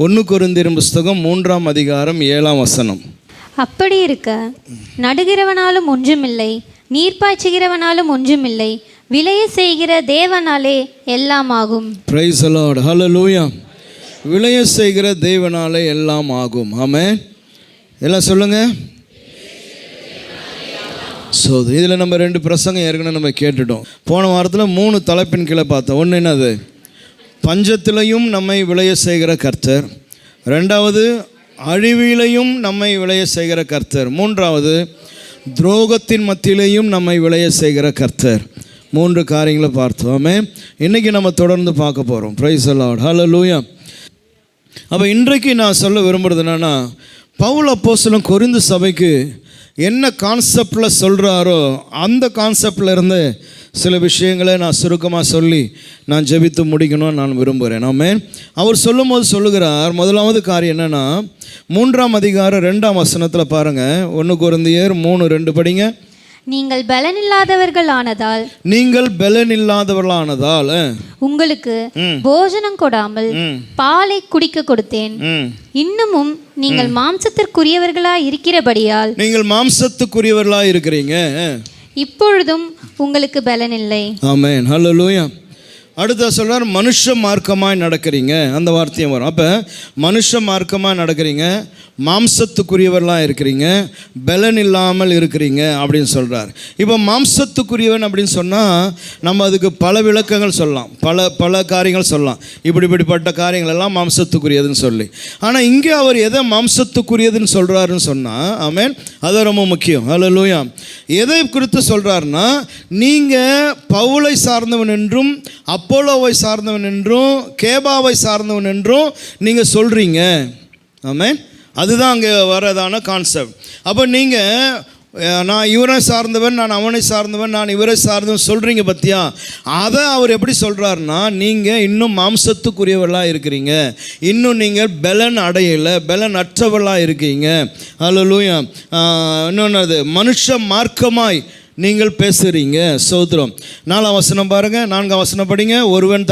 1 கொரிந்தியர் புஸ்தகம் 3ஆம் அதிகாரம் 7ஆம் வசனம். அப்படி இருக்க நடுகிறவனாலும் ஒன்றுமில்லை, நீர்ப்பாய்ச்சுகிறவனாலும் ஒன்றுமில்லை, விளைய செய்கிற தேவனாலே எல்லாம் ஆகும். பிரைஸ் தி லார்ட், ஹல்லேலூயா. விளைய செய்கிற தேவனாலே எல்லாம் ஆகும். ஆமென். எல்லாம் சொல்லுங்க. ஸோ இதில் நம்ம 2 பிரசங்கம் ஏற்கனவே நம்ம கேட்டுட்டோம். போன வாரத்தில் 3 தலைப்பின் கீழே பார்த்தோம். ஒன்று என்னது? பஞ்சத்திலையும் நம்மை விளைய செய்கிற கர்த்தர். 2வது அழிவிலையும் நம்மை விளைய செய்கிற கர்த்தர். 3வது துரோகத்தின் மத்தியிலையும் நம்மை விளைய செய்கிற கர்த்தர். 3 காரியங்களை பார்த்தோமே. இன்றைக்கி நம்ம தொடர்ந்து பார்க்க போகிறோம். பிரைஸ் தி லார்ட், ஹல்லேலூயா. அப்போ இன்றைக்கு நான் சொல்ல விரும்புகிறது என்னென்னா, பவுல் அப்போஸ்தலன் கொரிந்து சபைக்கு என்ன கான்செப்டில் சொல்கிறாரோ அந்த கான்செப்டில் இருந்து சில விஷயங்களை நான் சுருக்கமாக சொல்லி நான் ஜெபித்து முடிக்கணும்னு நான் விரும்புகிறேன். ஆமென். அவர் சொல்லும்போது சொல்லுகிறார், முதலாவது காரியம் என்னென்னா, 3ஆம் அதிகாரம் 2ஆம் வசனத்தில் பாருங்கள். 1 கொரிந்தியர் 3:2 படிங்க. நீங்கள் பலனில்லாதவர்களானதால் உங்களுக்கு போஜனம் கொடாமல் பாலை குடிக்க கொடுத்தேன். இன்னமும் நீங்கள் மாம்சத்திற்குரியவர்களாய் இருக்கிறபடியால் நீங்கள் மாம்சத்துக்குரியவர்களாய் இருக்கிறீங்க. இப்பொழுதும் உங்களுக்கு பலன் இல்லை. ஆமென், ஹல்லேலூயா. அடுத்த சொல்கிறார், மனுஷ மார்க்கமாய் நடக்கிறீங்க. அந்த வார்த்தையும் வரும். அப்போ மனுஷ மார்க்கமாக நடக்கிறீங்க, மாம்சத்துக்குரியவர்களாக இருக்கிறீங்க, பலன் இல்லாமல் இருக்கிறீங்க அப்படின்னு சொல்கிறார். இப்போ மாம்சத்துக்குரியவன் அப்படின்னு சொன்னால் நம்ம அதுக்கு பல விளக்கங்கள் சொல்லலாம், பல காரியங்கள் சொல்லலாம். இப்படிப்பட்ட காரியங்கள் எல்லாம் மாம்சத்துக்குரியதுன்னு சொல்லி. ஆனால் இங்கே அவர் எதை மாம்சத்துக்குரியதுன்னு சொல்கிறாருன்னு சொன்னால், ஆமென், அது ரொம்ப முக்கியம். ஹல்லேலூயா. எதை குறித்து சொல்கிறாருன்னா, நீங்கள் பவுலை சார்ந்தவன் என்றும் அப்போலோவை சார்ந்தவன் என்றும் கேபாவை சார்ந்தவன் என்றும் நீங்கள் சொல்கிறீங்க. ஆமென். அதுதான் அங்கே வரதான கான்செப்ட். அப்போ நீங்கள் நான் இவரை சார்ந்தவன், நான் அவனை சார்ந்தவன், நான் இவரை சார்ந்தவன் சொல்கிறீங்க பற்றியா? அதை அவர் எப்படி சொல்கிறாருன்னா, நீங்கள் இன்னும் மாம்சத்துக்குரியவர்களாக இருக்கிறீங்க, இன்னும் நீங்கள் பலன் அடையலை, பலன் அற்றவர்களாக இருக்கீங்க. ஹல்லேலூயா. இன்னொன்று, அது மனுஷ மார்க்கமாய் நீங்கள் பேசுகிறீங்க. சோத்திரம். 4ஆம் வசனம் பாருங்க. 4ஆம் வசனம் படிங்க. ஒருவன்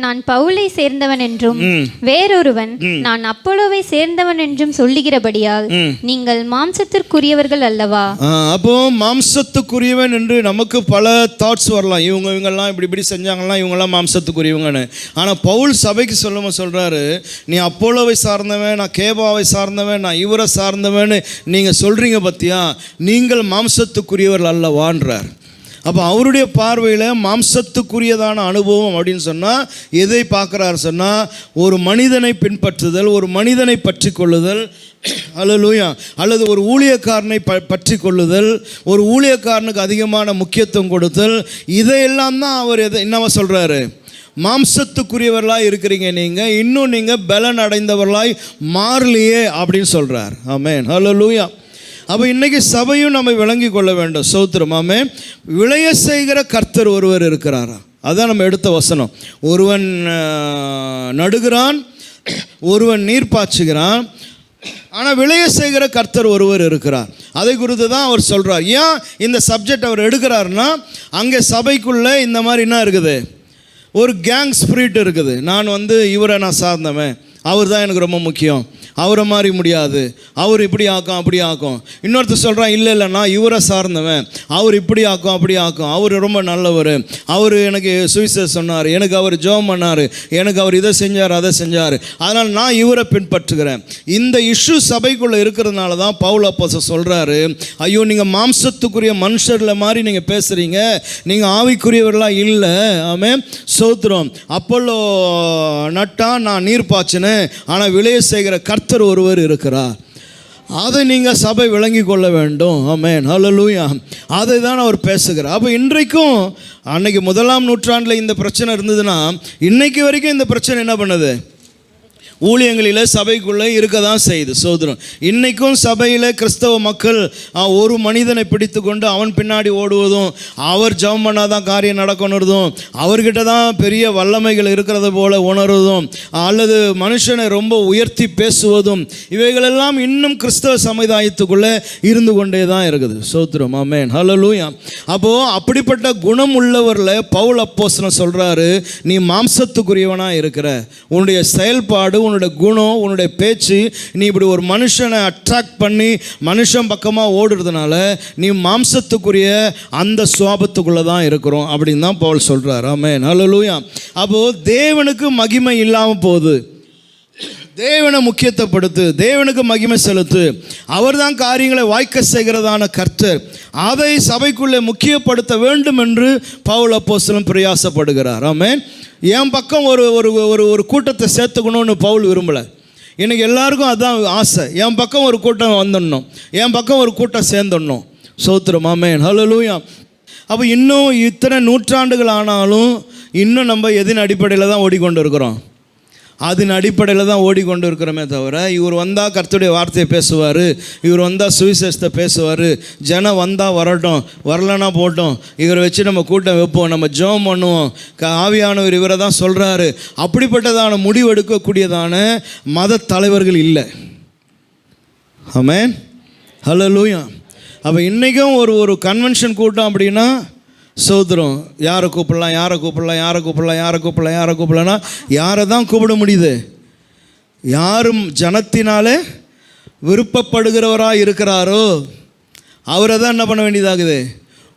நான் பவுலை சேர்ந்தவன் என்றும் வேறொருவன் நான் அப்போலோவை சேர்ந்தவன் என்றும் சொல்லுகிறபடியால் நீங்கள் மாம்சத்திற்குரியவர்கள் அல்லவா? அப்போ மாம்சத்துக்குரியவன் என்று நமக்கு பல தாட்ஸ் வரலாம். இவங்கெல்லாம் இப்படி செஞ்சாங்கலாம், இவங்கெல்லாம் மாம்சத்துக்குரியவங்கன்னு. ஆனால் பவுல் சபைக்கு சொல்கிறாரு, நீ அப்போலோவை சார்ந்தவன், நான் கேபாவை சார்ந்தவன், நான் இவரை சார்ந்தவன் நீங்கள் சொல்கிறீங்க பற்றியா? நீங்கள் மாம்சத்துக்குரியவர்கள் அல்லவான்றார். அப்போ அவருடைய பார்வையில் மாம்சத்துக்குரியதான அனுபவம் அப்படின்னு சொன்னால் எதை பார்க்குறாரு சொன்னால், ஒரு மனிதனை பின்பற்றுதல், ஒரு மனிதனை பற்றி கொள்ளுதல், ஹல்லேலூயா, அல்லது ஒரு ஊழியக்காரனை பற்றி கொள்ளுதல், ஒரு ஊழியக்காரனுக்கு அதிகமான முக்கியத்துவம் கொடுத்தல், இதையெல்லாம் தான் அவர் என்னவா சொல்கிறாரு? மாம்சத்துக்குரியவர்களாக இருக்கிறீங்க, நீங்கள் இன்னும் நீங்கள் பலன் அடைந்தவர்களாய் மாறலையே அப்படின்னு சொல்கிறார். ஆமென், ஹல்லேலூயா. அப்போ இன்றைக்கி சபையும் நம்ம விளங்கி கொள்ள வேண்டும். சோத்திரம். ஆமென். விளைய செய்கிற கர்த்தர் ஒருவர் இருக்கிறாரா? அதான் நம்ம எடுத்த வசனம். ஒருவன் நடுகிறான், ஒருவன் நீர் பாய்ச்சுகிறான், ஆனால் விளைய செய்கிற கர்த்தர் ஒருவர் இருக்கிறார். அதை குறித்து தான் அவர் சொல்கிறார். ஏன் இந்த சப்ஜெக்ட் அவர் எடுக்கிறாருன்னா, அங்கே சபைக்குள்ளே இந்த மாதிரி என்ன இருக்குது? ஒரு கேங் ஸ்பிரிட் இருக்குது. நான் இவரை நான் சார்ந்தவன், அவர் தான் எனக்கு ரொம்ப முக்கியம், அவரை மாதிரி முடியாது, அவர் இப்படி ஆக்கும் அப்படி ஆக்கும். இன்னொருத்தர் சொல்கிறான், இல்லை நான் இவரை சார்ந்தவன், அவர் இப்படி ஆக்கும் அப்படி ஆக்கும், அவர் ரொம்ப நல்லவர், அவர் எனக்கு சுவிசேஷம் சொன்னார், எனக்கு அவர் ஜெபம் பண்ணார், எனக்கு அவர் இதை செஞ்சார் அதை செஞ்சார், அதனால் நான் இவரை பின்பற்றுகிறேன். இந்த இஷ்யூ சபைக்குள்ளே இருக்கிறதுனால தான் பவுல் அப்போஸ்தலன் சொல்கிறாரு, ஐயோ நீங்கள் மாம்சத்துக்குரிய மனுஷர்களை மாதிரி நீங்கள் பேசுகிறீங்க, நீங்கள் ஆவிக்குரியவர்களாக இல்லை. ஆமென், சோத்திரம். அப்போலோ நட்டா, நான் நீர் பாய்ச்சினேன், ஆனால் விளைய செய்கிற கர்த்தர் ஒருவர் இருக்கிறார். அதை நீங்கள் சபை விளங்கி கொள்ள வேண்டும். ஆமென், ஹல்லேலூயா. அதை தான் அவர் பேசுகிறார். அப்போ இன்றைக்கும், அன்னைக்கு 1ஆம் நூற்றாண்டில் இந்த பிரச்சனை இருந்ததுன்னா, இன்னைக்கு வரைக்கும் இந்த பிரச்சனை என்ன பண்ணுது? ஊழியங்களில் சபைக்குள்ளே இருக்க தான் செய்யுது. சோதரம் இன்றைக்கும் சபையில் கிறிஸ்தவ மக்கள் ஒரு மனிதனை பிடித்து கொண்டு அவன் பின்னாடி ஓடுவதும், அவர் ஜெபம் பண்ணாதான் காரியம் நடக்கணுறதும், அவர்கிட்ட தான் பெரிய வல்லமைகள் இருக்கிறது போல உணர்வதும், அல்லது மனுஷனை ரொம்ப உயர்த்தி பேசுவதும், இவைகளெல்லாம் இன்னும் கிறிஸ்தவ சமுதாயத்துக்குள்ளே இருந்து கொண்டே தான் இருக்குது. சோத்திரம், ஆமென், ஹல்லேலூயா. அப்போது அப்படிப்பட்ட குணம் உள்ளவரில் பவுல் அப்போஸ்தலன் சொல்கிறாரு, நீ மாம்சத்துக்குரியவனாக இருக்கிற, உன்னுடைய செயல்பாடு, உன்னுடைய குணம், உன்னுடைய பேச்சு, நீ இப்படி ஒரு மனுஷனை அட்ராக்ட் பண்ணி மனுஷன் பக்கமாக ஓடுறதுனால நீ மாம்சத்துக்குரிய அந்த சுவாபத்துக்குள்ளே தான் இருக்கிறோம் அப்படின்னு தான் பவுல் சொல்கிறார். ஆமென், ஹல்லேலூயா. அப்போது தேவனுக்கு மகிமை இல்லாமல் போகுது. தேவனை முக்கியத்துவப்படுத்து, தேவனுக்கு மகிமை செலுத்து. அவர் தான் காரியங்களை வாய்க்க செய்கிறதான கர்த்தர். அதை சபைக்குள்ளே முக்கியப்படுத்த வேண்டும் என்று பவுல் அப்போஸ்தலன் பிரயாசப்படுகிறார். ஆமென். என் பக்கம் ஒரு ஒரு ஒரு ஒரு கூட்டத்தை சேர்த்துக்கணும்னு பவுல் விரும்பலை. இன்றைக்கி எல்லாருக்கும் அதுதான் ஆசை, என் பக்கம் ஒரு கூட்டம் வந்துடணும், என் பக்கம் ஒரு கூட்டம் சேர்ந்துடணும். சோத்திரம், ஆமென், ஹல்லேலூயா. அப்போ இன்னும் இத்தனை நூற்றாண்டுகள் ஆனாலும் இன்னும் நம்ம எதின் அடிப்படையில் தான் ஓடிக்கொண்டு இருக்கிறோம். அதன் அடிப்படையில் தான் ஓடிக்கொண்டு இருக்கிறோமே தவிர, இவர் வந்தால் கர்த்தருடைய வார்த்தையை பேசுவார், இவர் வந்தால் சுவிசேஷத்தை பேசுவார், ஜனம் வந்தால் வரட்டும், வரலன்னா போட்டோம், இவரை வச்சு நம்ம கூட்டம் வைப்போம், நம்ம ஜெபம் பண்ணுவோம், ஆவியானவர் இவரை தான் சொல்கிறாரு, அப்படிப்பட்டதான முடிவெடுக்கக்கூடியதான மத தலைவர்கள் இல்லை. ஆமென், ஹல்லேலூயா. அப்போ இன்றைக்கும் ஒரு கன்வென்ஷன் கூட்டம் அப்படின்னா சோதரம், யாரை கூப்பிடலாம், யாரை கூப்பிடலாம், யாரை கூப்பிடலாம், யாரை கூப்பிடலாம், யாரை கூப்பிடலான்னா யாரை தான் கூப்பிட முடியுது? யாரும் ஜனத்தினாலே விருப்பப்படுகிறவராக இருக்கிறாரோ அவரை தான் என்ன பண்ண வேண்டியதாகுது?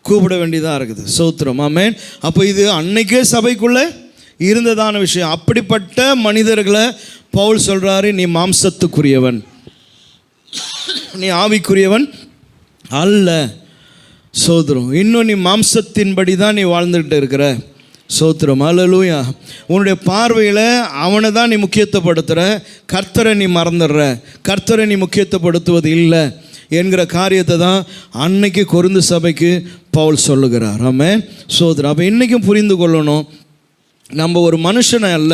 கூப்பிட வேண்டியதாக இருக்குது. சோத்திரம், ஆமென். அப்போ இது அன்னைக்கே சபைக்குள்ளே இருந்ததான விஷயம். அப்படிப்பட்ட மனிதர்களை பவுல் சொல்கிறாரு, நீ மாம்சத்துக்குரியவன், நீ ஆவிக்குரியவன் அல்ல. சோத்திரம், இன்னும் நீ மாம்சத்தின்படி தான் நீ வாழ்ந்துகிட்டு இருக்கிற. சோத்திரம், ஹல்லேலூயா. உன்னுடைய பார்வையில் அவனை தான் நீ முக்கியத்துவப்படுத்துகிற, கர்த்தரை நீ மறந்துடுற, கர்த்தரை நீ முக்கியத்துவப்படுத்துவது இல்லை என்கிற காரியத்தை தான் அன்னைக்கு கொரிந்து சபைக்கு பவுல் சொல்லுகிறார். ஆமென், சோத்திரம். அப்போ இன்றைக்கும் புரிந்து கொள்ளணும், நம்ம ஒரு மனுஷனை அல்ல,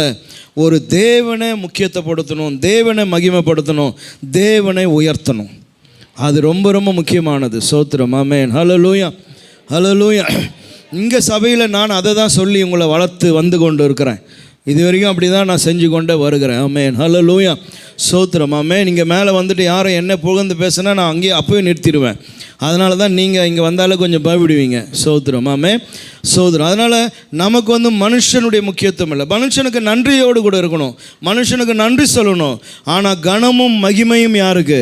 ஒரு தேவனை முக்கியத்துவப்படுத்தணும், தேவனை மகிமைப்படுத்தணும், தேவனை உயர்த்தணும். அது ரொம்ப ரொம்ப முக்கியமானது. சோத்திரம், ஆமென், ஹல்லேலூயா, ஹல்லேலூயா. இங்கே சபையில் நான் அதை தான் சொல்லி உங்களை வளர்த்து வந்து கொண்டு இருக்கிறேன். இது வரைக்கும் அப்படி தான் நான் செஞ்சு கொண்டே வருகிறேன். ஆமென், ஹல்லேலூயா, சோத்திரம், ஆமென். நீங்கள் மேலே வந்துட்டு யாரும் என்ன புகழ்ந்து பேசுனா நான் அங்கேயே அப்போவே நிறுத்திடுவேன். அதனால தான் நீங்கள் இங்கே வந்தாலே கொஞ்சம் பயப்படுவீங்க. சோத்திரம், ஆமென், சோத்திரம். அதனால் நமக்கு மனுஷனுடைய முக்கியத்துவம் இல்லை, மனுஷனுக்கு நன்றியோடு கூட இருக்கணும், மனுஷனுக்கு நன்றி சொல்லணும். ஆனால் கனமும் மகிமையும் யாருக்கு?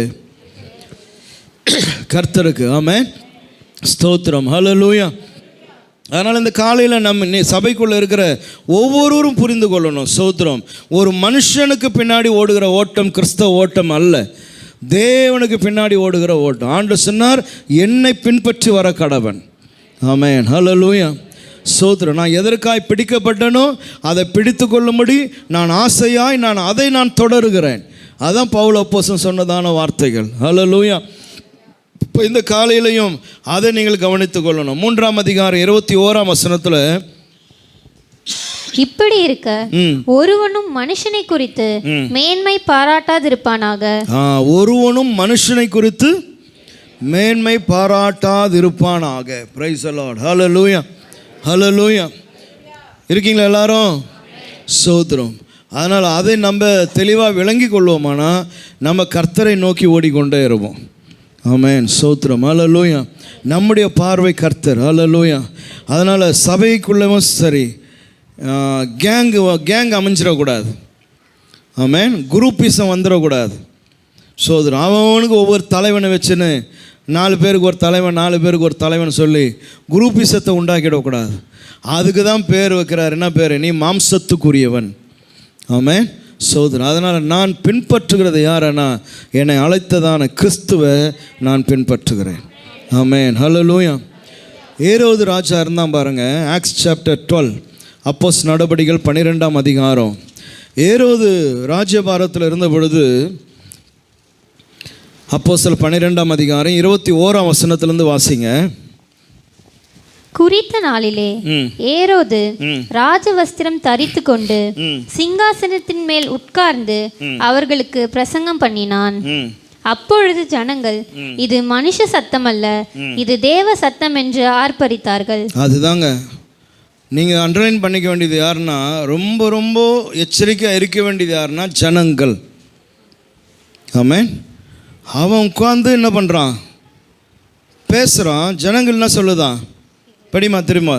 கர்த்தருக்கு. ஆமென், ஸ்தோத்திரம், ஹல்லேலூயா. அதனால் இந்த காலையில் நம்ம சபைக்குள்ளே இருக்கிற ஒவ்வொருவரும் புரிந்து கொள்ளணும். சோத்திரம், ஒரு மனுஷனுக்கு பின்னாடி ஓடுகிற ஓட்டம் கிறிஸ்தவ ஓட்டம் அல்ல, தேவனுக்கு பின்னாடி ஓடுகிற ஓட்டம். ஆண்டவர் சொன்னார், என்னை பின்பற்றி வர கடவன். ஆமென், ஹல்லேலூயா, சோத்திரம். நான் எதற்காய் பிடிக்கப்பட்டனோ அதை பிடித்து கொள்ளும்படி நான் ஆசையாய் அதை தொடருகிறேன். அதான் பவுல் அப்போஸ்தலன் சொன்னதான வார்த்தைகள். ஹல்லேலூயா. இப்போ இந்த காலையிலையும் அதை நீங்கள் கவனித்துக் கொள்ளணும். 3ஆம் அதிகாரம் 21ஆம் வசனத்தில், இப்படி இருக்க ஒருவனும் மனுஷனை குறித்து மேன்மை பாராட்டாதிருப்பானாக. ஒருவனும் மனுஷனை குறித்து மேன்மை பாராட்டாதிருப்பானாக. பிரைஸ் தி லார்ட், ஹல்லேலூயா, ஹல்லேலூயா. இருக்கீங்களா எல்லாரும்? சோத்திரம். அதனால் அதை நம்ம தெளிவாக விளங்கி கொள்வோமானா நம்ம கர்த்தரை நோக்கி ஓடிக்கொண்டே இருப்போம். ஆமென், சோத்திரம், ஹல்லேலூயா. நம்முடைய பார்வை கர்த்தர். ஹல்லேலூயா. அதனால் சபைக்குள்ளவும் சரி, கேங் அமைஞ்சிடக்கூடாது. ஆமென், குரூப்பிசம் வந்துடக்கூடாது. சோதரம், அவனுக்கு ஒவ்வொரு தலைவனை வச்சுன்னு 4 பேருக்கு ஒரு தலைவன், 4 பேருக்கு ஒரு தலைவன் சொல்லி குரூப்பிசத்தை உண்டாக்கிடக்கூடாது. அதுக்கு தான் பேர் வைக்கிறார். என்ன பேர்? நீ மாம்சத்துக்குரியவன். ஆமென், சோதரன். அதனால் நான் பின்பற்றுகிறது யாரனா, என்னை அழைத்ததான கிறிஸ்துவை நான் பின்பற்றுகிறேன். ஆமென், ஹல்லேலூயா. ஏரோது ராஜா இருந்தான் பாருங்கள். ஆக்ட்ஸ் சாப்டர் 12, அப்போஸ் நடபடிகள் 12ஆம் அதிகாரம். ஏரோது ராஜ்யபாரத்தில் இருந்த பொழுது அப்போஸ்தலர் 12ஆம் அதிகாரம் 21ஆம் வசனத்திலேருந்து வாசிங்க. குறித்த நாளிலே ஏரோது ராஜவஸ்திரம் தரித்து கொண்டு சிங்காசனத்தின் மேல் உட்கார்ந்து அவர்களுக்கு பிரசங்கம் பண்ணினான். அப்பொழுது ஜனங்கள், இது மனுஷ சத்தம் அல்ல, இது தேவ சத்தம் என்று ஆர்ப்பரித்தார்கள். அதுதாங்க நீங்கள் அண்டர்லைன் பண்ணிக்க வேண்டியது யாருன்னா, ரொம்ப ரொம்ப எச்சரிக்கையாக இருக்க வேண்டியது யாருன்னா ஜனங்கள். ஆமென். அவன் உட்கார்ந்து என்ன பண்ணுறான், பேசுகிறான். ஜனங்கள் என்ன சொல்லுதான், படிமா திரும்ப.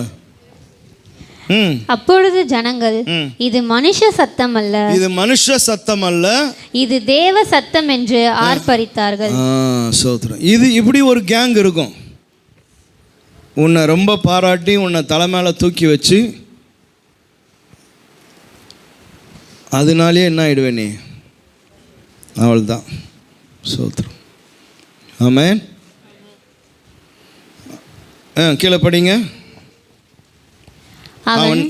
அப்பொழுது ஜனங்கள், இது மனுஷ சத்தம் அல்ல, இது மனுஷ சத்தம் அல்ல, இது தேவ சத்தம் என்று ஆர்ப்பரித்தார்கள். சோத்திரம். இது இப்படி ஒரு கேங் இருக்கும். உன்னை ரொம்ப பாராட்டி உன்னை தலை மேலே தூக்கி வச்சு அதனாலே என்ன ஆயிடுவே நீ, அவள் தான். சோத்திரம். ஆமென். கீழே படிங்க. அவன்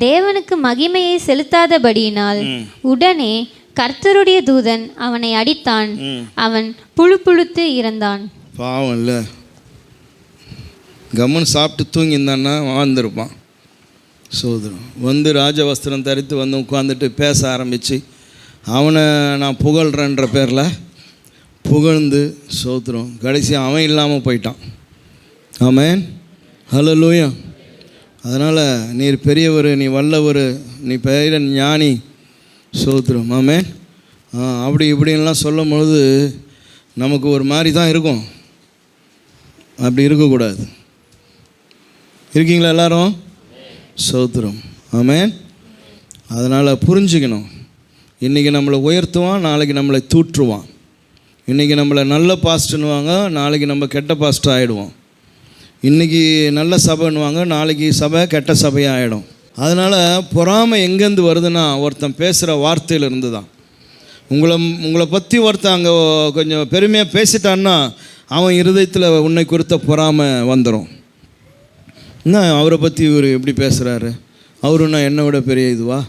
தேவனுக்கு மகிமையை செலுத்தாதபடியினால் உடனே கர்த்தருடைய தூதன் அவனை அடித்தான். அவன் புழு புழுத்து இறந்தான். பாவம் இல்லை, கம்மன் சாப்பிட்டு தூங்கியிருந்தான்னா வாழ்ந்திருப்பான். சோதரம் வந்து ராஜவஸ்திரம் தரித்து வந்து உட்காந்துட்டு பேச ஆரம்பித்து அவனை நான் புகழ்கிறேன்ற பேரில் புகழ்ந்து சோத்திரம் கடைசி அவன் இல்லாமல் போயிட்டான். ஆமென். ஹல்லேலூயா. அதனால் நீர் பெரியவர், நீ வல்லவர், நீ பெரிய ஞானி. சோத்திரம். ஆமென். அப்படி இப்படின்லாம் சொல்லும் பொழுது நமக்கு ஒரு மாதிரி தான் இருக்கும். அப்படி இருக்கக்கூடாது. இருக்கீங்களா எல்லாரும்? சோத்திரம். ஆமென். அதனால் புரிஞ்சுக்கணும். இன்றைக்கி நம்மளை உயர்த்துவான், நாளைக்கு நம்மளை தூற்றுவான். இன்றைக்கி நம்மளை நல்ல பாஸ்ட்டுன்னுவாங்க, நாளைக்கு நம்ம கெட்ட பாஸ்ட்டு ஆகிடுவோம். இன்றைக்கி நல்ல சபைன்னுவாங்க, நாளைக்கு சபை கெட்ட சபையாக ஆகிடும். அதனால் பொறாமை எங்கேருந்து வருதுன்னா ஒருத்தன் பேசுகிற வார்த்தையிலிருந்து தான். உங்களை பற்றி ஒருத்தன் அங்கே கொஞ்சம் பெருமையாக பேசிட்டான்னா அவன் இருதயத்தில் உன்னை குறித்த பொறாமை வந்துடும். என்ன அவரை பற்றி இவர் எப்படி பேசுகிறாரு, அவருன்னா என்னை விட பெரிய இதுவா,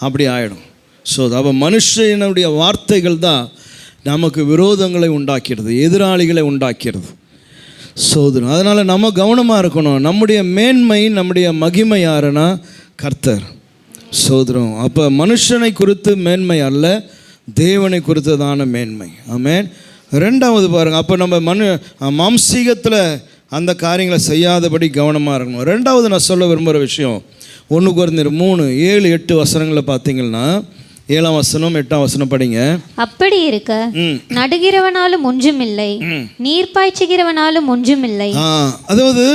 அப்படி ஆகிடும். ஸோ அப்போ மனுஷனுடைய வார்த்தைகள் தான் நமக்கு விரோதங்களை உண்டாக்கிறது, எதிராளிகளை உண்டாக்கிறது. சோதரம். அதனால் நம்ம கவனமாக இருக்கணும். நம்முடைய மேன்மை, நம்முடைய மகிமை யாருன்னா கர்த்தர். சோதரம். அப்போ மனுஷனை குறித்து மேன்மை அல்ல, தேவனை குறித்ததான மேன்மை. ஆமென். ரெண்டாவது பாருங்கள், அப்போ நம்ம மாம்சீகத்தில் அந்த காரியங்களை செய்யாதபடி கவனமாக இருக்கணும். ரெண்டாவது நான் சொல்ல விரும்புகிற விஷயம் 1 கொரிந்தியர் 3:7-8 வசனங்களில் பார்த்தீங்கன்னா 7ஆம் வசனம் 8ஆம் வசனம் படிங்க. அப்படி இருக்க நடுகிறவனாலும் ஒன்றுமில்லை, நீர் பாய்ச்சுகிறவனாலும் ஒன்றுமில்லை. அதாவது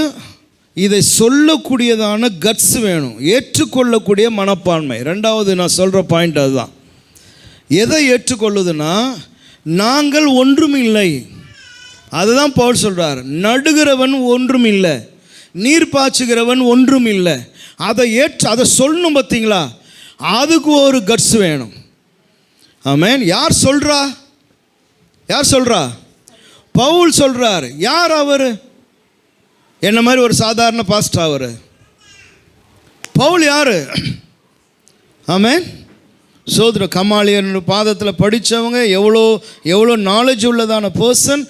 இதை சொல்லக்கூடியதான கட்ஸ் வேணும், ஏற்றுக்கொள்ளக்கூடிய மனப்பான்மை. ரெண்டாவது நான் சொல்கிற பாயிண்ட் அதுதான். எதை ஏற்றுக்கொள்ளுதுன்னா நாங்கள் ஒன்றும் இல்லை. அதுதான் பவுல் சொல்கிறார். நடுகிறவன் ஒன்றும் இல்லை, நீர் பாய்ச்சுகிறவன் ஒன்றும் இல்லை. அதை சொல்லணும். பார்த்தீங்களா, அதுக்கு ஒரு கட்ஸ் வேணும். ஆமென். யார் சொல்கிறா? பவுல் சொல்கிறார். யார் அவர்? என்ன மாதிரி ஒரு சாதாரண பாஸ்டர் அவர்? பவுல் யார்? ஆமென். சோதர கமாலியர் பாதத்தில் படித்தவங்க, எவ்வளோ நாலேஜ் உள்ளதான பர்சன்.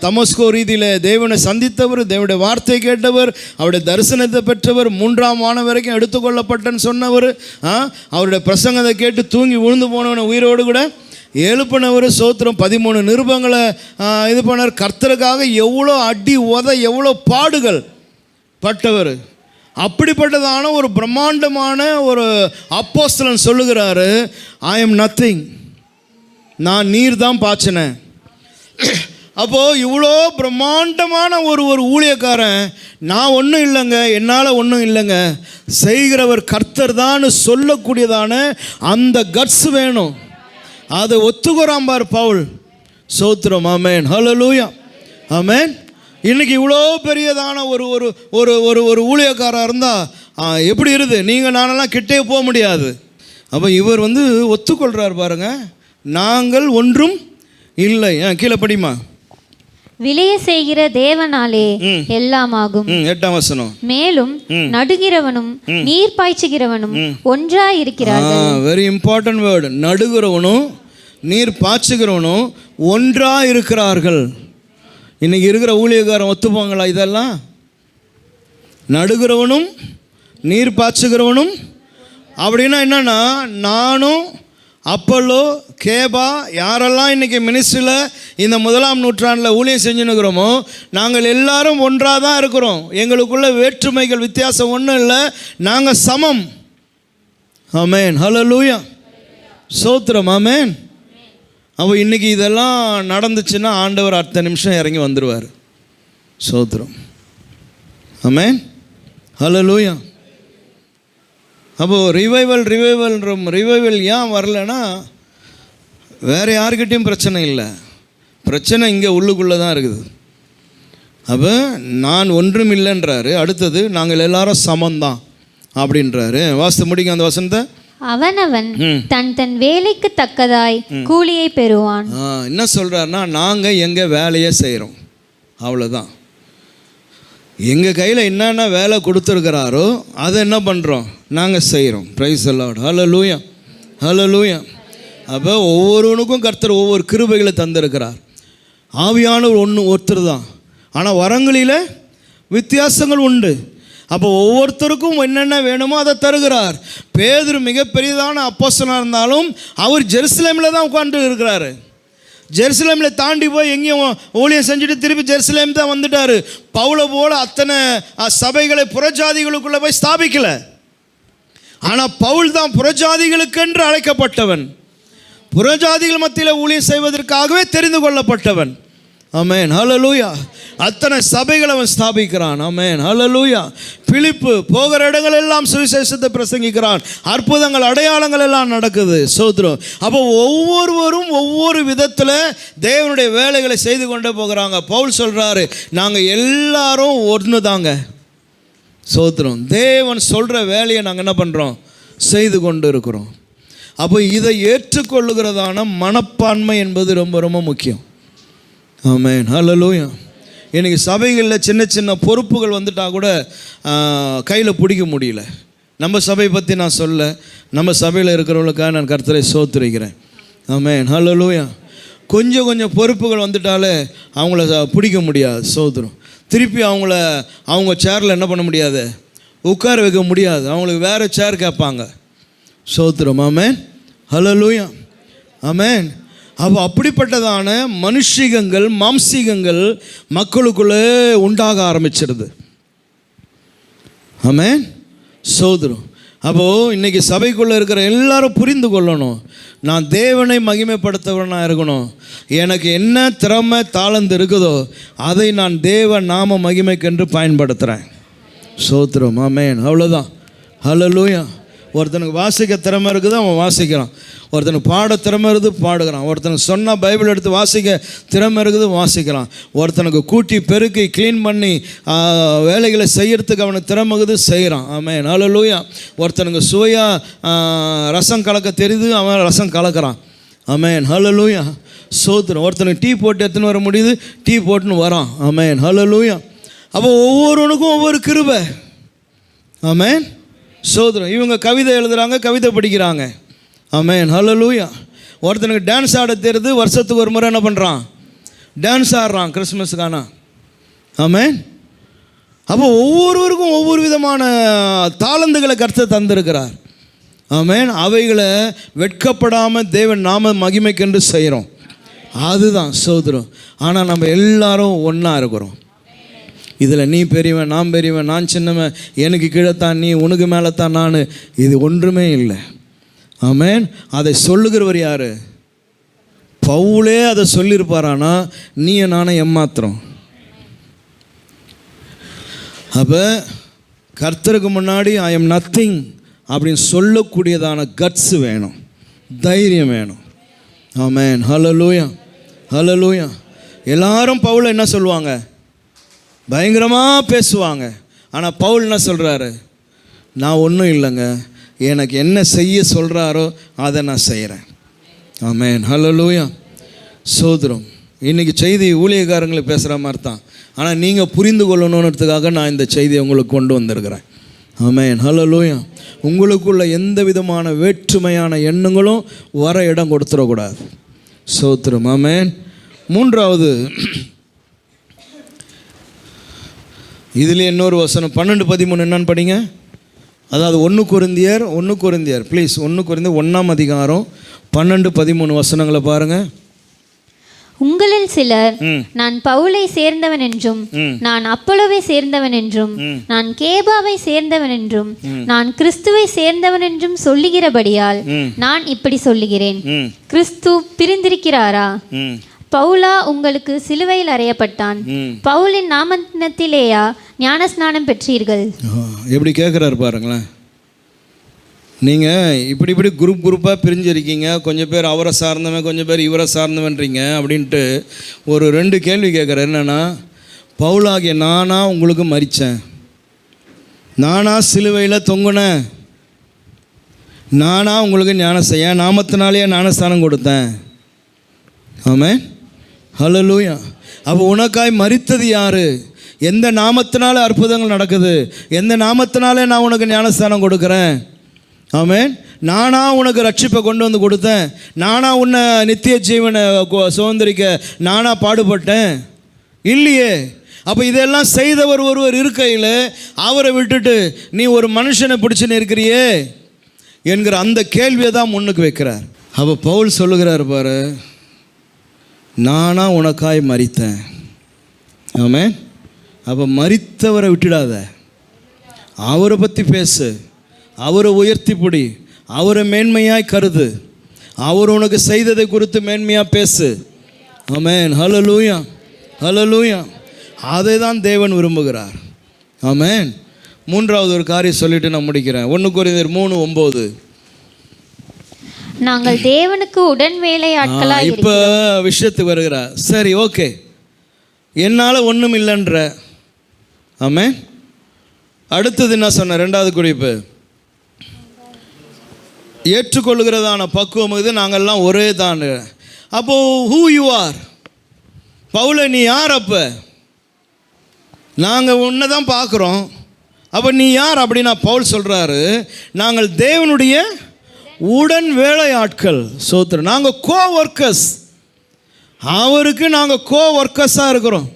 தமஸ்கோ ரீதியில் தேவனை சந்தித்தவர், தேவனுடைய வார்த்தை கேட்டவர், அவருடைய தரிசனத்தை பெற்றவர், 3ஆம் வானம் வரைக்கும் எடுத்துக்கொள்ளப்பட்டன்னு சொன்னவர், அவருடைய பிரசங்கத்தை கேட்டு தூங்கி விழுந்து போனவனை உயிரோடு கூட எழுப்பினவர். சோத்திரம். 13 நிருபங்களை இது பண்ணவர். கர்த்தருக்காக எவ்வளோ அடி உத, எவ்வளோ பாடுகள் பட்டவர். அப்படிப்பட்டதான ஒரு பிரம்மாண்டமான ஒரு அப்போஸ்தலன் சொல்லுகிறாரு, ஐ எம் நத்திங், நான் நீர் தான் பாய்ச்சினேன். அப்போது இவ்வளோ பிரம்மாண்டமான ஒரு ஊழியக்காரன், நான் ஒன்றும் இல்லைங்க, என்னால் ஒன்றும் இல்லைங்க, செய்கிறவர் கர்த்தர் தான் சொல்லக்கூடியதான அந்த கட்ஸ் வேணும். அதை ஒத்துக்கிறான் பார் பவுல். சோத்திரம். ஆமென். ஹல்லேலூயா. ஆமென். இன்றைக்கி இவ்வளோ பெரியதான ஒரு ஊழியக்காரர் இருந்தால் எப்படி இருக்குது? நீங்கள் நானெல்லாம் கிட்டே போக முடியாது. அப்போ இவர் ஒத்துக்கொள்கிறார் பாருங்க, நாங்கள் ஒன்றும் இல்லை. கீழே படிமா. விளைய செய்கிற தேவனாலே எல்லாமாகும். 8ஆம் வசனம். மேலும் நடுகிறவனும் நீர் பாய்ச்சுகிறவனும் ஒன்றாய் இருக்கிறார்கள். Very important word. நடுகிறவனும் நீர் பாய்ச்சுகிறவனும் ஒன்றாய் இருக்கிறார்கள். இன்றைக்கி இருக்கிற ஊழியக்காரன் ஒத்துப்பாங்களா இதெல்லாம்? நடுகிறவனும் நீர் பாய்ச்சுகிறவனும். அப்படின்னா என்னன்னா, நானும் அப்பல்லோ கேபா யாரெல்லாம் இன்றைக்கி மினிஸ்ட்ரியில் இந்த 1ஆம் நூற்றாண்டில் ஊழியம் செஞ்சுன்னுக்கிறோமோ நாங்கள் எல்லாரும் ஒன்றாக தான் இருக்கிறோம். எங்களுக்குள்ள வேற்றுமைகள் வித்தியாசம் ஒன்றும் இல்லை, நாங்கள் சமம். ஆமென், ஹல்லேலூயா, ஸ்தோத்திரம், ஆமென். அப்போ இன்றைக்கி இதெல்லாம் நடந்துச்சுன்னா ஆண்டவர் அடுத்த நிமிஷம் இறங்கி வந்துடுவார். ஸ்தோத்திரம், ஆமென், ஹல்லேலூயா. அப்போது ரிவைவல் ஏன் வரலன்னா வேறு யாருக்கிட்டையும் பிரச்சனை இல்லை, பிரச்சனை இங்கே உள்ளுக்குள்ளே தான் இருக்குது. அப்போ நான் ஒன்றும் இல்லைன்றாரு. அடுத்தது நாங்கள் எல்லாரும் சமந்தான் அப்படின்றாரு. வாசித்து முடிங்க அந்த வசனத்தை. அவனவன் தன் வேலைக்கு தக்கதாய் கூலியை பெறுவான். என்ன சொல்கிறாருன்னா, நாங்கள் எங்கள் வேலையை செய்கிறோம், அவ்வளோதான். எங்கள் கையில் என்னென்ன வேலை கொடுத்துருக்கிறாரோ அதை என்ன பண்ணுறோம், நாங்கள் செய்கிறோம். பிரைஸ் தி லார்ட், ஹல்லேலூயா, ஹல்லேலூயா. அப்போ ஒவ்வொருவனுக்கும் கர்த்தர் ஒவ்வொரு கிருபைகளை தந்திருக்கிறார். ஆவியானவர் ஒருத்தர் தான், ஆனால் வரங்களில் வித்தியாசங்கள் உண்டு. அப்போ ஒவ்வொருத்தருக்கும் என்னென்ன வேணுமோ அதை தருகிறார். பேதுரு மிகப்பெரியதான அப்போஸ்தலனாக இருந்தாலும் அவர் ஜெருசலேமில் தான் உட்காந்து இருக்கிறாரு. ஜெருசலேமில் தாண்டி போய் எங்கேயும் ஊழியம் செஞ்சுட்டு திருப்பி ஜெருசலேம் தான் வந்துட்டார். பவுலை போல அத்தனை சபைகளை புறஜாதிகளுக்குள்ளே போய் ஸ்தாபிக்கலை. ஆனால் பவுல் தான் புறஜாதிகளுக்கென்று அழைக்கப்பட்டவன், புறஜாதிகள் மத்தியில் ஊழியம் செய்வதற்காகவே தெரிந்து கொள்ளப்பட்டவன். ஆமென், ஹல்லேலூயா. அத்தனை சபைகளை அவன் ஸ்தாபிக்கிறான். ஆமென், ஹல்லேலூயா. பிலிப்பு போகிற இடங்கள் எல்லாம் சுவிசேஷத்தை பிரசங்கிக்கிறான். அற்புதங்கள் அடையாளங்கள் எல்லாம் நடக்குது. ஸ்தோத்திரம். அப்போ ஒவ்வொருவரும் ஒவ்வொரு விதத்தில் தேவனுடைய வேலைகளை செய்து கொண்டே போகிறாங்க. பவுல் சொல்கிறாரு, நாங்கள் எல்லாரும் ஒன்று தாங்க. ஸ்தோத்திரம். தேவன் சொல்கிற வேலையை நாங்கள் என்ன பண்ணுறோம், செய்து கொண்டு இருக்கிறோம். அப்போ இதை ஏற்றுக்கொள்ளுகிறதான மனப்பான்மை என்பது ரொம்ப ரொம்ப முக்கியம். ஆமென், ஹல்லேலூயா. இன்றைக்கி சபைகளில் சின்ன சின்ன பொறுப்புகள் வந்துட்டால் கூட கையில் பிடிக்க முடியல. நம்ம சபை பற்றி நான் சொல்ல, நம்ம சபையில் இருக்கிறவங்களுக்காக நான் கர்த்தரை ஸ்தோத்திரிக்கிறேன். ஆமென், ஹல்லேலூயா. கொஞ்சம் கொஞ்சம் பொறுப்புகள் வந்துட்டாலே அவங்கள பிடிக்க முடியாது. ஸ்தோத்திரம். திருப்பி அவங்க சேரில் என்ன பண்ண முடியாது, உட்கார வைக்க முடியாது. அவங்களுக்கு வேறு சேர் கேட்பாங்க. ஸ்தோத்திரம், ஆமென், ஹல்லேலூயா, ஆமென். அப்போ அப்படிப்பட்டதான மனுஷிகங்கள் மாம்சீகங்கள் மக்களுக்குள்ளே உண்டாக ஆரம்பிச்சிருது. ஆமென், ஸ்தோத்திரம். அப்போது இன்றைக்கி சபைக்குள்ளே இருக்கிற எல்லாரும் புரிந்து கொள்ளணும், நான் தேவனை மகிமைப்படுத்தவனாக இருக்கணும். எனக்கு என்ன திறமை தாளந்து இருக்குதோ அதை நான் தேவ நாம மகிமைக்கென்று பயன்படுத்துகிறேன். ஸ்தோத்திரம், ஆமென், அவ்வளோதான். ஹல்லேலூயா. ஒருத்தனுக்கு வாசிக்க திறமை இருக்குது, அவன் வாசிக்கிறான். ஒருத்தனுக்கு பாட திறமை இருக்குது, பாடுகிறான். ஒருத்தனுக்கு சொன்னால் பைபிள் எடுத்து வாசிக்க திறமை இருக்குது, வாசிக்கிறான். ஒருத்தனுக்கு கூட்டி பெருக்கி க்ளீன் பண்ணி வேலைகளை செய்கிறதுக்கு அவனுக்கு திறமை இருக்குது, செய்கிறான். ஆமென், ஹல்லேலூயா. ஒருத்தனுக்கு சுவையாக ரசம் கலக்க தெரியுது, அவன் ரசம் கலக்கிறான். ஆமென், ஹல்லேலூயா, ஸ்தோத்திரம். ஒருத்தனுக்கு டீ போட்டு எடுத்துன்னு வர முடியுது, டீ போட்டுன்னு வரான். ஆமென், ஹல்லேலூயா. அப்போ ஒவ்வொருவனுக்கும் ஒவ்வொரு கிருபை. ஆமென், ஸ்தோத்திரம். இவங்க கவிதை எழுதுகிறாங்க, கவிதை படிக்கிறாங்க. ஆமென், ஹல்லேலூயா. ஒருத்தனுக்கு டான்ஸ் ஆட தெரியுது, வருஷத்துக்கு ஒரு முறை என்ன பண்ணுறான், டான்ஸ் ஆடுறான் கிறிஸ்மஸுக்கான. ஆமென். அப்போ ஒவ்வொருவருக்கும் ஒவ்வொரு விதமான தாளந்துகளை கர்த்தர் தந்திருக்கிறார். ஆமென். அவைகளை வெட்கப்படாமல் தேவன் நாம மகிமைக்கென்று செய்கிறோம். அதுதான் ஸ்தோத்திரம். ஆனால் நம்ம எல்லாரும் ஒன்றா இருக்கிறோம். இதில் நீ பெரியவன், நான் பெரியவன், நான் சின்னவன், எனக்கு கீழத்தான் நீ, உனக்கு மேலே தான் நான், இது ஒன்றுமே இல்லை. ஆமென். அதை சொல்லுகிறவர் யார்? பவுலே அதை சொல்லியிருப்பாரானா, நீ நானும் ஏமாத்திரம். அப்போ கர்த்தருக்கு முன்னாடி ஐ எம் நத்திங் அப்படின்னு சொல்லக்கூடியதான கட்ஸ் வேணும், தைரியம் வேணும். ஆமென், ஹல்லேலூயா, ஹல்லேலூயா. எல்லாரும் பவுலை என்ன சொல்லுவாங்க, பயங்கரமாக பேசுவாங்க. ஆனால் பவுல் என்ன சொல்கிறாரு, நான் ஒன்றும் இல்லைங்க, எனக்கு என்ன செய்ய சொல்கிறாரோ அதை நான் செய்கிறேன். ஆமென், ஹல்லேலூயா, ஸ்தோத்திரம். இன்றைக்கி செய்தி ஊழியக்காரங்களுக்கு பேசுகிற மாதிரி தான், ஆனால் நீங்கள் புரிந்து கொள்ளணுன்றதுக்காக நான் இந்த செய்தியை உங்களுக்கு கொண்டு வந்திருக்கிறேன். ஆமென், ஹல்லேலூயா. உங்களுக்குள்ள எந்த விதமான வேற்றுமையான எண்ணங்களும் வர இடம் கொடுத்துடக்கூடாது. ஸ்தோத்திரம், ஆமென். மூன்றாவது இதில் இன்னொரு வசனம் 12:13 என்னன்னு படிங்க. அதாவது 1 கொரிந்தியர் ப்ளீஸ் 1 கொரிந்தியர் 1ஆம் அதிகாரம் 12-13 வசனங்களை பாருங்கள். உங்களில் சிலர் நான் பவுலை சேர்ந்தவன் என்றும் நான் அப்பொலோவை சேர்ந்தவன் என்றும் நான் கேபாவை சேர்ந்தவன் என்றும் நான் கிறிஸ்துவை சேர்ந்தவன் என்றும் சொல்லுகிறபடியால் நான் இப்படி சொல்லுகிறேன். கிறிஸ்து பிரிந்திருக்கிறாரா? பவுலா உங்களுக்கு சிலுவையில் அறையப்பட்டான். பவுலின் நாமத்திலேயா ஞானஸ்நானம் பெற்றீர்கள்? எப்படி கேட்குறாரு பாருங்களேன். நீங்கள் இப்படி குரூப்பாக பிரிஞ்சிருக்கீங்க. கொஞ்சம் பேர் அவரை சார்ந்தவன், கொஞ்சம் பேர் இவரை சார்ந்தவன்றீங்க அப்படின்ட்டு ஒரு 2 கேள்வி கேட்குறேன். என்னென்னா, பவுலாகிய நானா உங்களுக்கு மரித்தேன்? நானா சிலுவையில் தொங்குனேன்? நானா உங்களுக்கு ஞானம் செய்ய நாமத்தினாலேயே ஞானஸ்தானம் கொடுத்தேன்? ஆமென், ஹல்லேலூயா. அப்போ உனக்காய் மரித்தது யாரு? எந்த நாமத்தினால அற்புதங்கள் நடக்குது? எந்த நாமத்தினாலே நான் உனக்கு ஞானஸ்தானம் கொடுக்குறேன்? ஆமென். நானா உனக்கு ரட்சிப்பை கொண்டு வந்து கொடுத்தேன்? நானா உன்னை நித்திய ஜீவனை சுதந்திரிக்க நானா பாடுபட்டேன்? இல்லையே. அப்போ இதெல்லாம் செய்தவர் ஒருவர் இருக்கையில் அவரை விட்டுட்டு நீ ஒரு மனுஷனை பிடிச்சுன்னு இருக்கிறியே என்கிற அந்த கேள்வியை தான் முன்னுக்கு வைக்கிறார். அப்போ பவுல் சொல்லுகிறார் பாரு, நானா உனக்காய் மரித்தேன். ஆமென். அப்போ மரித்தவரை விட்டுடாத, அவரை பற்றி பேசு, அவரை உயர்த்தி பிடி, அவரை மேன்மையாய் கருது, அவர் உனக்கு செய்ததை குறித்து மேன்மையாக பேசு. ஆமென், ஹல்லேலூயா, ஹல்லேலூயா. அதை தான் தேவன் விரும்புகிறார். ஆமென். 3வது ஒரு காரியம் சொல்லிட்டு நான் முடிக்கிறேன். 1 கொரிந்தியர் 3:9. நாங்கள் தேவனுக்கு உடன் வேலையாட்களாய் இப்போ விஷயத்துக்கு வருகிறார். சரி, ஓகே, என்னால் ஒன்றும் இல்லைன்ற. ஆமென். அடுத்தது என்ன சொன்ன? 2வது குறிப்பு, ஏற்றுக்கொள்கிறதான பக்குவம் இது. நாங்கள்லாம் ஒரே தான். அப்போது ஹூ யூ ஆர்? பவுல நீ யார்? அப்போ நாங்கள் உன்னை தான் பார்க்குறோம். அப்போ நீ யார் அப்படின்னா பவுல் சொல்கிறாரு, நாங்கள் தேவனுடைய உடன் வேலையாட்கள். சோத்திரம். நாங்கள் ஒர்க்கர்ஸ். அவருக்கு நாங்கள் ஒர்க்கர்ஸாக இருக்கிறோம்.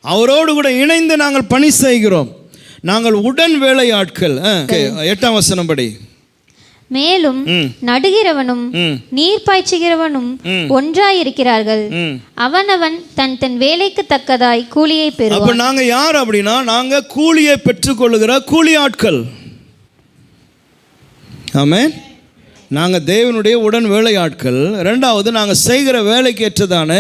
அவரோடு கூட இணைந்து நாங்கள் பணி செய்கிறோம். நாங்கள் உடன் வேலையாட்கள். 8ஆம் வசனம் படி. மேலும் நடுகிறவனும் நீர் பாய்ச்சுகிறவனும் ஒன்றாயிருக்கிறார்கள். அவனவன் தன் தன் வேலைக்கு தக்கதாய் கூலியை பெறுவான். அப்ப நாங்க யார் அப்படின்னா, நாங்க கூலியை பெற்றுக்கொள்ளுகிற கூலி ஆட்கள். ஆமென். நாங்கள் தேவனுடைய உடன் வேலையாட்கள். 2வது, நாங்கள் செய்கிற வேலைக்கு ஏற்றதான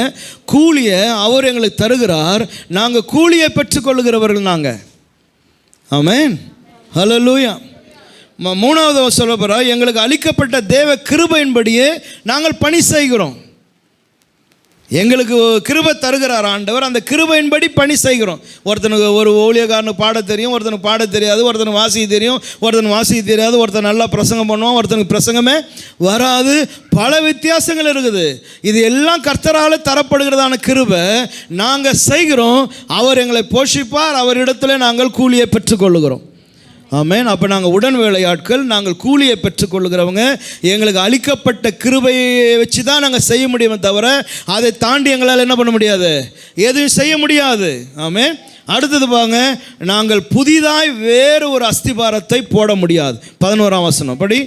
கூலியை அவர் எங்களுக்கு தருகிறார். நாங்கள் கூலியை பெற்றுக்கொள்ளுகிறவர்கள் நாங்கள். ஆமென், ஹல்லேலூயா. 3வது சொல்ல போகிறா, எங்களுக்கு அளிக்கப்பட்ட தேவ கிருபையின்படியே நாங்கள் பணி செய்கிறோம். எங்களுக்கு கிருபை தருகிறார் ஆண்டவர், அந்த கிருபையின்படி பணி செய்கிறோம். ஒருத்தனுக்கு ஒரு ஊழியக்காரனுக்கு பாட தெரியும், ஒருத்தனுக்கு பாட தெரியாது, ஒருத்தனுக்கு வாசிக்க தெரியும், ஒருத்தனுக்கு வாசிக்க தெரியாது, ஒருத்தன் நல்லா பிரசங்கம் பண்ணுவான், ஒருத்தனுக்கு பிரசங்கமே வராது. பல வித்தியாசங்கள் இருக்குது. இது எல்லாம் கர்த்தரால் தரப்படுகிறதான கிருபை. நாங்கள் செய்கிறோம், அவர் எங்களை போஷிப்பார், அவரிடத்துல நாங்கள் கூலியை பெற்றுக்கொள்ளுகிறோம். ஆமென். அப்போ நாங்கள் உடன் வேலையாட்கள், நாங்கள் கூலியை பெற்றுக்கொள்ளுகிறவங்க. எங்களுக்கு அளிக்கப்பட்ட கிருபையை வச்சு தான் நாங்கள் செய்ய முடியுமே தவிர அதை தாண்டி எங்களால் என்ன பண்ண முடியாது, எதுவும் செய்ய முடியாது. ஆமென். அடுத்தது பாங்க, நாங்கள் புதிதாய் வேறு ஒரு அஸ்திபாரத்தை போட முடியாது. 11ஆம் வசனம் படி.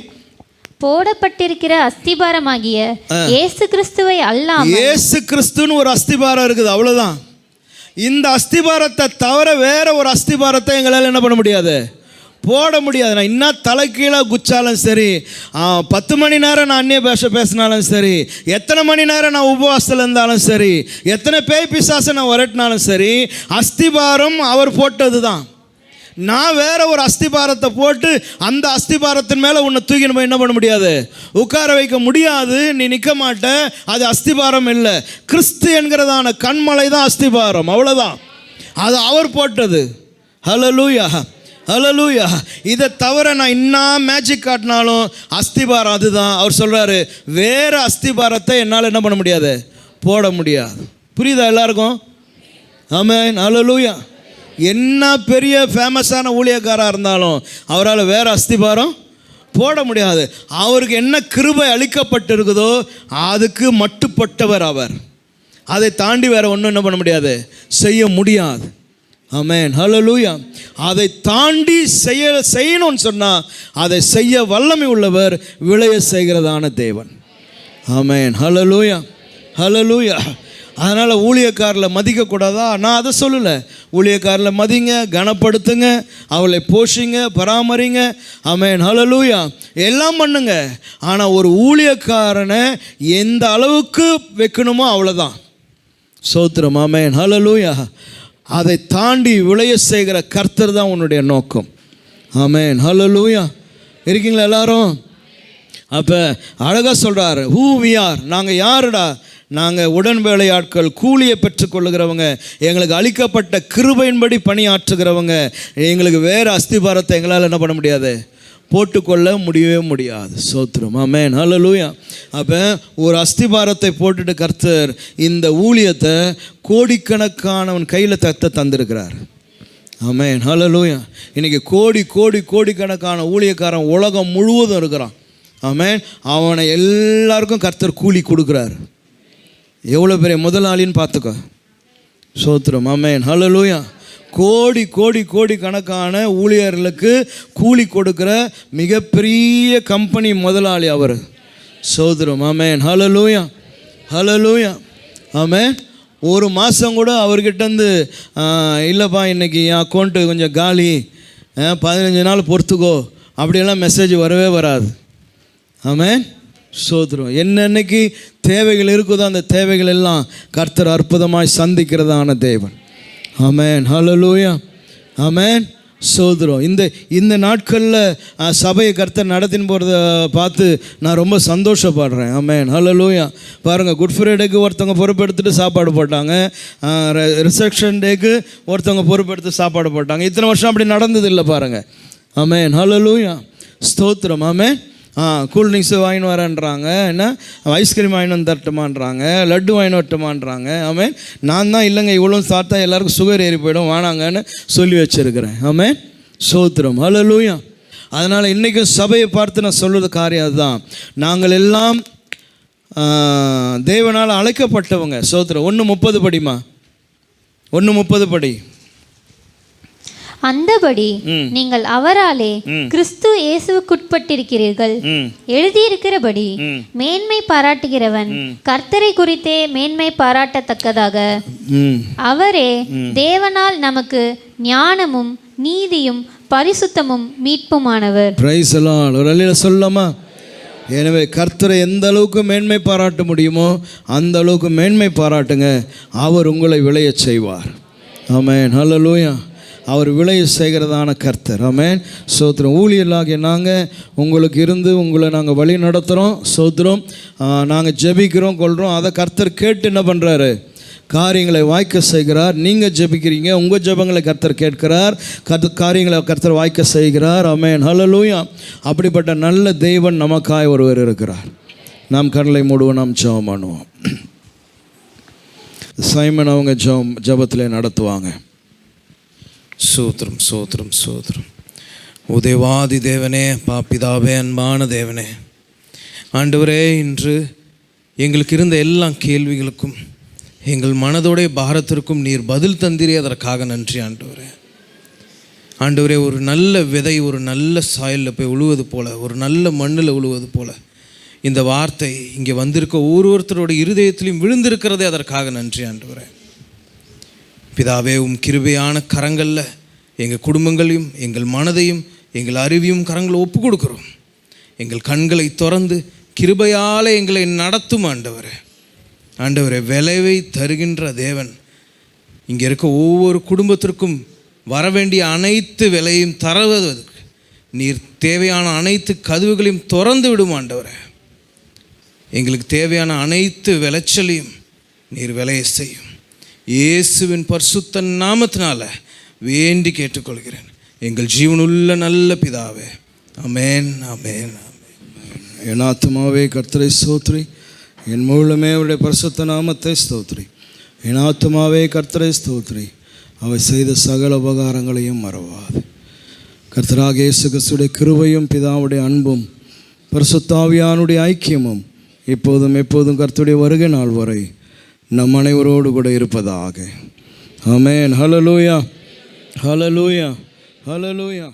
போடப்பட்டிருக்கிற அஸ்திபாரமாகிய இயேசு கிறிஸ்துவை அல்லாமல், இயேசு கிறிஸ்துன்னு ஒரு அஸ்திபாரம் இருக்குது, அவ்வளோதான். இந்த அஸ்திபாரத்தை தவிர வேற ஒரு அஸ்திபாரத்தை எங்களால் என்ன பண்ண முடியாது, போட முடியாது. நான் இன்னும் தலைக்கீழாக குச்சாலும் சரி, 10 மணி நேரம் நான் அந்நிய பாஷை பேசினாலும் சரி, எத்தனை மணி நேரம் நான் உபவாசத்தில் இருந்தாலும் சரி, எத்தனை பேய் பிசாசை நான் விரட்டினாலும் சரி, அஸ்திபாரம் அவர் போட்டது தான். நான் வேற ஒரு அஸ்திபாரத்தை போட்டு அந்த அஸ்திபாரத்தின் மேலே உன்னை தூக்கின்னு போய் என்ன பண்ண முடியாது, உட்கார வைக்க முடியாது. நீ நிற்க மாட்ட. அது அஸ்திபாரம் இல்லை. கிறிஸ்து என்கிறதான கண்மலை தான் அஸ்திபாரம், அவ்வளோதான். அது அவர் போட்டது. ஹல்லேலூயா, ஹல்லேலூயா. இதை தவிர நான் இன்னும் மேஜிக் காட்டினாலும் அஸ்திபாரம் அதுதான். அவர் சொல்கிறாரு, வேறு அஸ்திபாரத்தை என்னால் என்ன பண்ண முடியாது, போட முடியாது. புரியுதா எல்லாருக்கும்? ஆமென், ஹல்லேலூயா. என்ன பெரிய ஃபேமஸான ஊழியக்காராக இருந்தாலும் அவரால் வேறு அஸ்திபாரம் போட முடியாது. அவருக்கு என்ன கிருபை அளிக்கப்பட்டிருக்குதோ அதுக்கு மட்டுப்பட்டவர் அவர். அதை தாண்டி வேறு ஒன்றும் என்ன பண்ண முடியாது, செய்ய முடியாது. ஆமென், ஹல்லேலூயா. அதை தாண்டி செய்யணும்னு சொன்னால் அதை செய்ய வல்லமை உள்ளவர், விளைய செய்கிறதான தேவன். ஆமென், ஹல்லேலூயா, ஹல்லேலூயா. அதனால் ஊழியக்காரில் மதிக்கக்கூடாதா? நான் அதை சொல்லலை. ஊழியக்காரில் மதிங்க, கனப்படுத்துங்க, அவளை போஷிங்க, பராமரிங்க. ஆமென், ஹல்லேலூயா, எல்லாம் பண்ணுங்க. ஆனால் ஒரு ஊழியக்காரனை எந்த அளவுக்கு வைக்கணுமோ அவ்வளோதான். ஸ்தோத்திரம், ஆமென், ஹல்லேலூயா. அதை தாண்டி விளைய செய்கிற கர்த்தர் தான் உன்னுடைய நோக்கம். ஆமென், ஹல்லேலூயா. இருக்கீங்களா எல்லாரும்? அப்போ அழகாக சொல்கிறார், ஹூ வி ஆர், நாங்கள் யாருடா? நாங்கள் உடன் வேலையாட்கள், கூலியை பெற்றுக்கொள்ளுகிறவங்க, எங்களுக்கு அளிக்கப்பட்ட கிருபையின்படி பணியாற்றுகிறவங்க. எங்களுக்கு வேறு அஸ்திபாரத்தை எங்களால் என்ன பண்ண முடியாது, போட்டுக்கொள்ள முடியவே முடியாது. ஸ்தோத்திரம், ஆமென், ஹல்லேலூயா. அப்போ ஒரு அஸ்திபாரத்தை போட்டுட்டு கர்த்தர் இந்த ஊழியத்தை கோடிக்கணக்கானவன் கையில் தந்திருக்கிறார். ஆமென், ஹல்லேலூயா. இன்றைக்கி கோடிக்கணக்கான ஊழியக்காரன் உலகம் முழுவதும் இருக்கிறான். ஆமென். அவனை எல்லாருக்கும் கர்த்தர் கூலி கொடுக்குறார். எவ்வளோ பெரிய முதலாளின்னு பார்த்துக்கோ. ஸ்தோத்திரம், ஆமென், ஹல்லேலூயா. கோடி கணக்கான ஊழியர்களுக்கு கூலி கொடுக்குற மிகப்பெரிய கம்பெனி முதலாளி அவர். ஸ்தோத்திரம், ஆமென், ஹல்லேலூயா, ஹல்லேலூயா, ஆமென். ஒரு மாதம் கூட அவர்கிட்டருந்து இல்லைப்பா இன்றைக்கி என் அக்கௌண்ட்டு கொஞ்சம் காலி, 15 நாள் பொறுத்துக்கோ, அப்படியெல்லாம் மெசேஜ் வரவே வராது. ஆமென், ஸ்தோத்திரம். என்னென்னைக்கு தேவைகள் இருக்குதோ அந்த தேவைகள் எல்லாம் கர்த்தர் அற்புதமாய் சந்திக்கிறதான தேவன். ஆமென், ஹல்லேலூயா, ஆமென், ஸ்தோத்திரம். இந்த நாட்களில் சபையை கர்த்தர் நடத்தின்னு போகிறத பார்த்து நான் ரொம்ப சந்தோஷப்படுறேன். ஆமென், ஹல்லேலூயா. பாருங்கள், குட் ஃப்ரைடேக்கு ஒருத்தவங்க பொறுப்பெடுத்துட்டு சாப்பாடு போட்டாங்க, ரிசப்ஷன் டேக்கு ஒருத்தவங்க பொறுப்பெடுத்து சாப்பாடு போட்டாங்க. இத்தனை வருஷம் அப்படி நடந்தது இல்லை பாருங்கள். ஆமென், ஹல்லேலூயா, ஸ்தோத்திரம், ஆமென். கூல்ட்ரிங்க்ஸு வாங்கின்னு வரேன்றாங்க, என்ன ஐஸ்கிரீம் வாங்கின்னு வந்து தரட்டுமான்றாங்க, லட்டு வாங்கின்னு வரட்டுமான்றாங்க. ஆமென். நான் தான் இல்லைங்க இவ்வளோ சாப்பிட்டா எல்லாருக்கும் சுகர் ஏறி போயிடும், வானாங்கன்னு சொல்லி வச்சுருக்கிறேன். ஆமென், ஸ்தோத்திரம், ஹல்லேலூயா. அதனால் இன்றைக்கும் சபையை பார்த்து நான் சொல்வது காரியம் அதுதான். நாங்கள் எல்லாம் தேவனால் அழைக்கப்பட்டவங்க. ஸ்தோத்திரம். 1:30 படிமா, 1:30 படி. அந்தபடி நீங்கள் அவராலே கிறிஸ்து இயேசுவுக்குட்பட்டிருக்கிறீர்கள். எழுதியிருக்கிறபடி மேன்மை பாராட்டுகிறவன் கர்த்தரை குறித்தே மேன்மை பாராட்டத்தக்கதாக அவரே தேவனால் நமக்கு ஞானமும் நீதியும் பரிசுத்தமும் மீட்புமானவர். Praise the Lord. ஒரு அல்லேலூயா சொல்லலாமா? எனவே கர்த்தரை எந்த அளவுக்கு மேன்மை பாராட்ட முடியுமோ அந்த அளவுக்கு மேன்மை பாராட்டுங்க. அவர் உங்களை விளைய செய்வார். ஆமென், ஹல்லேலூயா. அவர் விளைய செய்கிறதான கர்த்தர். ஆமென், ஸ்தோத்திரம். ஊழியர்களாகிய நாங்கள் உங்களுக்கு இருந்து உங்களை நாங்கள் வழி நடத்துகிறோம். ஸ்தோத்திரம். நாங்கள் ஜெபிக்கிறோம், கொள்கிறோம். அதை கர்த்தர் கேட்டு என்ன பண்ணுறாரு, காரியங்களை வாய்க்க செய்கிறார். நீங்கள் ஜெபிக்கிறீங்க, உங்கள் ஜெபங்களை கர்த்தர் கேட்கிறார், காரியங்களை கர்த்தர் வாய்க்க செய்கிறார். ஆமென், ஹல்லேலூயா. அப்படிப்பட்ட நல்ல தேவன் நமக்காய் ஒருவர் இருக்கிறார். நாம் கண்களை மூடுவோம், நாம் ஜெபம் பண்ணுவோம். சைமன் அவங்க ஜெபத்திலே நடத்துவாங்க. சோத்திரம், சோத்திரம், சோத்திரம். ஓ தேவாதி தேவனே, பாப்பிதாவே, அன்பான தேவனே, ஆண்டவரே, இன்று எங்களுக்கு இருந்த எல்லா கேள்விகளுக்கும் எங்கள் மனதோடைய பாரத்திற்கும் நீர் பதில் தந்தீரே, அதற்காக நன்றி ஆண்டவரே. ஆண்டவரே, ஒரு நல்ல விதை ஒரு நல்ல சாயலில் போய் உழுவது போல, ஒரு நல்ல மண்ணில் உழுவது போல இந்த வார்த்தை இங்கே வந்திருக்க ஒவ்வொருத்தரோட இருதயத்திலையும் விழுந்திருக்கிறதே, அதற்காக நன்றி ஆண்டவரே. பிதாவே, கிருபையான கரங்களில் எங்கள் குடும்பங்களையும் எங்கள் மனதையும் எங்கள் அறிவையும் கரங்களை ஒப்பு கொடுக்குறோம். எங்கள் கண்களை திறந்து கிருபையால் எங்களை நடத்தும் ஆண்டவரே. ஆண்டவரே, விளைவை தருகின்ற தேவன், இங்கே இருக்க ஒவ்வொரு குடும்பத்திற்கும் வர வேண்டிய அனைத்து விலையும் தருவதற்கு நீர் தேவையான அனைத்து கதவுகளையும் திறந்து விடும் ஆண்டவரே. எங்களுக்கு தேவையான அனைத்து விளைச்சலையும் நீர் விளைய செய்யும். இயேசுவின் பரிசுத்த நாமத்தினால வேண்டி கேட்டுக்கொள்கிறேன், எங்கள் ஜீவனுள்ள நல்ல பிதாவே. ஆமென், ஆமென், ஆமென். என் ஆத்துமாவே கர்த்தரை ஸ்தோத்திரி, என் முழுமே அவருடைய பரிசுத்த நாமத்தை ஸ்தோத்திரி. என் ஆத்துமாவே கர்த்தரை ஸ்தோத்திரி, அவர் செய்த சகல உபகாரங்களையும் மறவாது. கர்த்தராகிய இயேசு கிறிஸ்துவின் கிருபையும் பிதாவுடைய அன்பும் பரிசுத்த ஆவியானுடைய ஐக்கியமும் இப்போதும் எப்போதும் கர்த்தருடைய வருகை நாள் வரை நம் அனைவரோடு கூட இருப்பதாக. ஆமென், ஹல்லேலூயா. ஹல்லேலூயா, ஹல்லேலூயா.